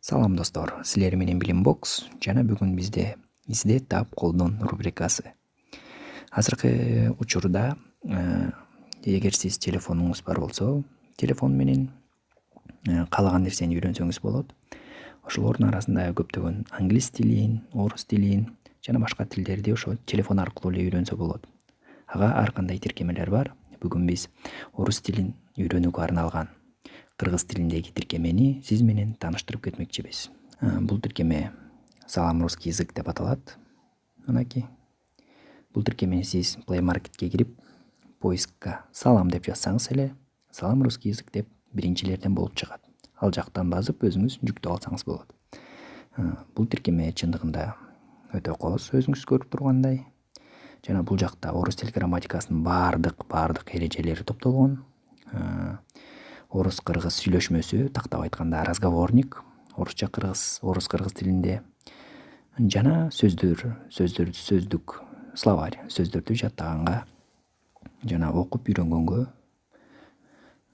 Салам достор, силер менен Билим Бокс жана бүгүн бизде изде таап колдон рубрикасы. Азыркы учурда эгер сиз телефонуңуз бар болсо, телефон менен каалаган нерсени үйрөнсөңүз болот. Ошолордун арасында көптөгөн англис тилин, орус тилин жана башка тилдерди ошо телефон аркылуу эле үйрөнсө болот. Ага ар кандай тиркемелер бар. Бүгүн биз орус тилин үйрөнүүгө арналган кыргыз тилиндеги тиркемени сиз менен тааныштырып кетмекчибиз. Бул тиркеме Салам русский язык деп аталат. Мынакей. Бул тиркемени сиз Play Marketке кирип, поискка салам деп жазсаңыз эле, Салам русский язык деп биринчилерден болуп чыгат. Ал жактан базып өзүңүз жүктөп алсаңыз болот. Бул тиркеме чындыгында өтө кооз, өзүңүз көрүп тургандай. Жана бул жакта орус тил грамматикасынын баардык эрежелери топтолгон. Орус-кыргыз сүйлөшмөсү, тактап айтканда разговорник, орус-кыргыз тилинде жана сөздүк, словарь, сөздөрдү жаттаганга жана окуп үйрөнгөнгө,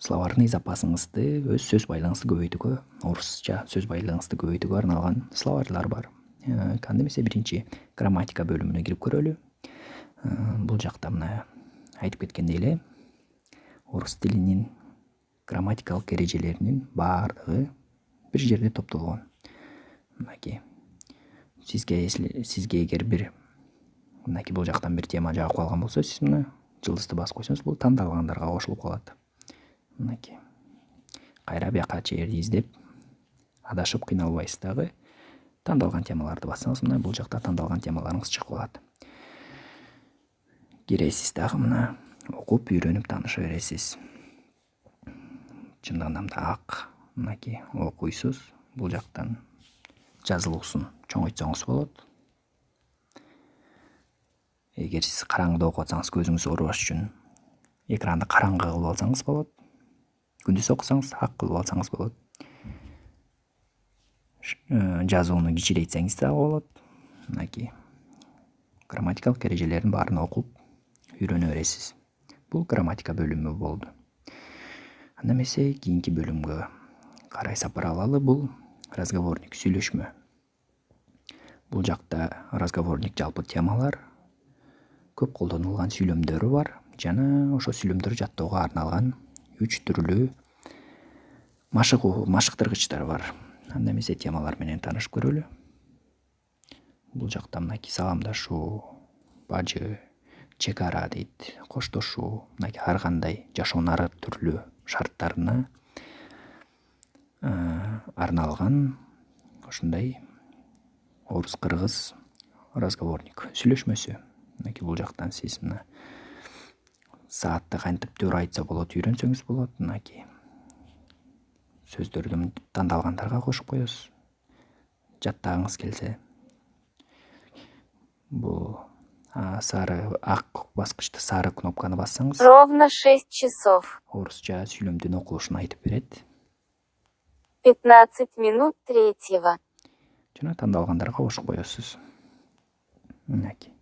словарный запасыңызды, өз сөз байлыгыңызды көбөйтүүгө, орусча сөз байлыгыңызды көбөйтүүгө арналган словарьлар бар. Кандай эмесе биринчи грамматика бөлүмүнө кирип көрөлү. Бул жакта мына айтып кеткендей эле орус тилинин грамматикалык эрежелеринин баардыгы бир жерде топтолгон. Мынакей. Сизге эгер бир мынакей бул жактан бир тема жагып калган болсо, сиз мына жылдызды басып койсоңуз, бул тандалгандарга кошулуп калат. Мынакей. Кайра бияка чейинди издеп, адашып кыйналбайсыз дагы. Тандалган темаларды бассаңыз, мына бул жакта тандалган темаларыңыз чыгып калат. Киресиз дагы мына окуп, үйрөнүп тааныша бересиз. Чындыгында мында ак, мынакей окуйсуз. Бул жактан жазылуусун чоңойтсоңуз болот. Эгер сиз караңгыда окуп атсаңыз, көзүңүз оорубаш үчүн экранды караңгы кылып алсаңыз болот. Күндүз окусаңыз ак кылып алсаңыз болот. Жазууну кичирейтсеңиз дагы болот. Мынакей. Грамматикалык эрежелердин баарын окуп үйрөнө бересиз. Бул грамматика бөлүмү болду. Анда эмесе кийинки бөлүмгө карай сапар алалы. Бул разговорник, сүйлөшмө. Бул жакта разговорник жалпы темалар, көп колдонулган сүйлөмдөрү бар жана ошо сүйлөмдөрдү жаттоого арналган 3 түрлүү машыктыргычтар бар. Анда эмесе темалар менен таанышып көрөлү. Бул жакта мынакей саламдашуу, бажы, чек ара дейт, коштошуу, мынакей ар кандай жашоонун ар түрлүү шарттарына арналган ушундай орус-кыргыз разговорник, сүйлөшмөсү. Мынакей бул жактан сиз мына саатты кантип туура айтса болот үйрөнсөңүз болот. Мынакей сөздөрдү тандалгандарга кошуп коесуз, жаттагыңыз келсе. Бул ак баскычты, сары кнопканы бассаңыз, Ровно 6 часов. Орусча сүйлөмдүн окулушун айтып берет. 15 минут 3-го. Жана тандалгандарга кошуп коесуз. Мынакей.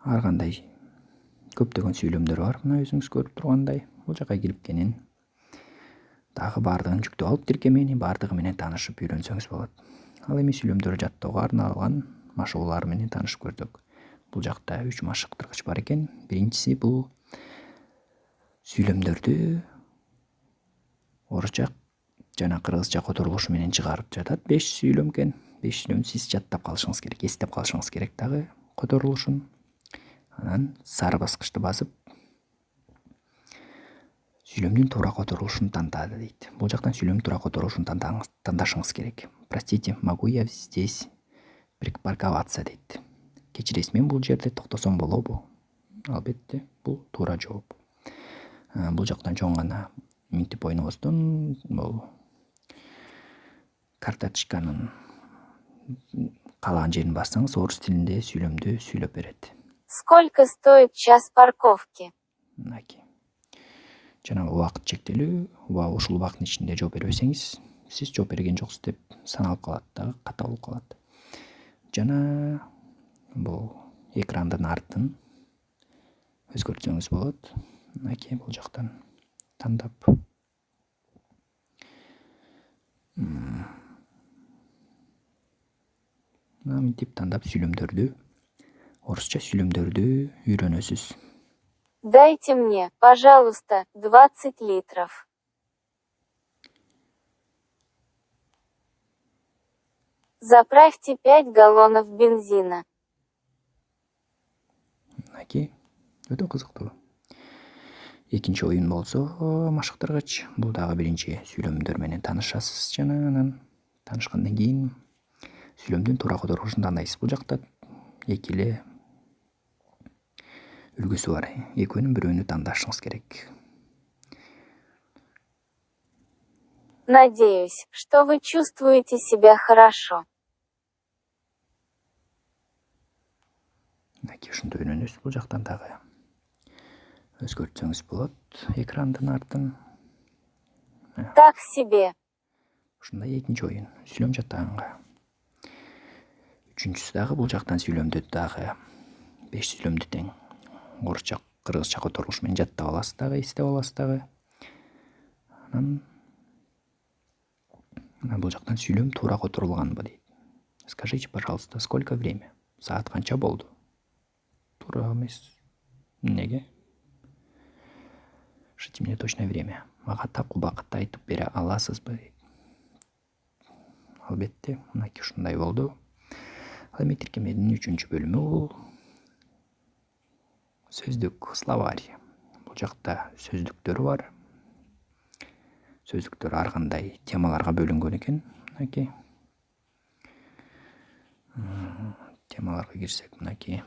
Ар кандай көптөгөн сүйлөмдөр бар. Мына өзүңүз көрүп тургандай. Бул жака кирип кенен дагы баардыгын жүктөп алып тиркемени баардыгы менен таанышып үйрөнсөңүз болот. Ал эми сүйлөмдөрдү жаттоого арналган машыгуулар менен таанышып көрдүк. Бул жакта 3 машыктыргыч бар экен. Биринчиси бул сүйлөмдөрдү орусча жана кыргызча которулушу менен чыгарып жатат. 5 сүйлөм экен. 5 сүйлөмдү сиз жаттап калышыңыз керек, эстеп калышыңыз керек дагы которулушун. Анан сары баскычты басып сүйлөмдүн туура которулушун тандады дейт. Бул жактан сүйлөмдүн туура которулушун тандашыңыз керек. Простите, могу я здесь припарковаться дейт. Кечиресиз, мен бул жерде токтосом болобу? Албетте, бул туура жооп. Бул жактан чоң гана минтип ойнобостон бул карточканын каалаган жерин бассаңыз, орус тилинде сүйлөмдү сүйлөп берет. Сколько стоит час парковки? Мынакей. Жана убакыт чектелүү, ушул убакыттын ичинде жооп бербесеңиз, сиз жооп берген жоксуз деп саналып калат дагы, ката болуп калат. Жана бул экрандын артын өзгөртсөңүз болот. Мынакей бул жактан тандап мынтип тандап сүйлөмдөрдү, орусча сүйлөмдөрдү үйрөнөсүз. Дайте мне, пожалуйста, 20 литров. Заправьте 5 галлонов бензина. Мынакей өтө кызыктуу. Экинчи оюн болсо машыктыргыч. Бул дагы биринчи сүйлөмдөр менен таанышасыз жана анан таанышкандан кийин сүйлөмдүн туура которулушун тандайсыз. Бул жакта эки эле үлгүсү бар. Экөөнүн бирөөнү тандашыңыз керек. Надеюсь, что вы чувствуете себя хорошо. Мынакей ушинтип үйрөнөсүз. Бул жактан дагы өзгөртсөңүз болот экрандын артын. Так себе. Ушундай экинчи оюн сүйлөм жатаанга. Үчүнчүсү дагы бул жактан сүйлөмдү дагы 5 сүйлөмдү тең орусча, кыргызча которулуш менен жаттап аласыз дагы, эстеп аласыз дагы. Анан бул жактан сүйлөм туура которулганбы дейт. Скажите, пожалуйста, сколько время? Саат канча болду? Туура эмес. Неге? Скажите мне точное время. Мага так убакытты айтып бере аласызбы дейт. Албетте, мынакей ушундай болду. Ал эми тиркеменин 3-чү бөлүмү бул сөздүк, словарь. Бул жакта сөздүктөр бар. Сөздүктөр ар кандай темаларга бөлүнгөн экен. Мынакей. Темаларга кирсек, мынакей.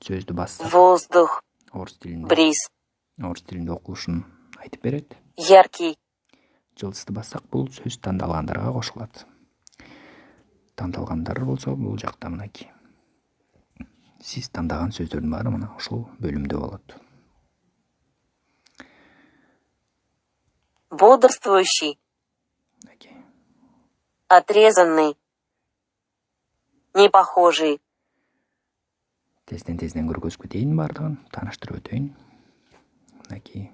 Сөздү бассак. Воздух. Орус тилинде. Бриз. Орус тилинде окулушун айтып берет. Яркий. Жылдызды бассак, бул сөз тандалгандарга кошулат. Тандалгандар болсо бул жакта мынакей. Сиз тандаган сөздөрдүн баары мына ушул бөлүмдө болот. Бодрствующий. Мынакей. Отрезанный. Непохожий. Тезден көргөзгү дейин бардыгын тааныштырып өтөйүн. Мынакей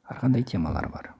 ар кандай темалар бар.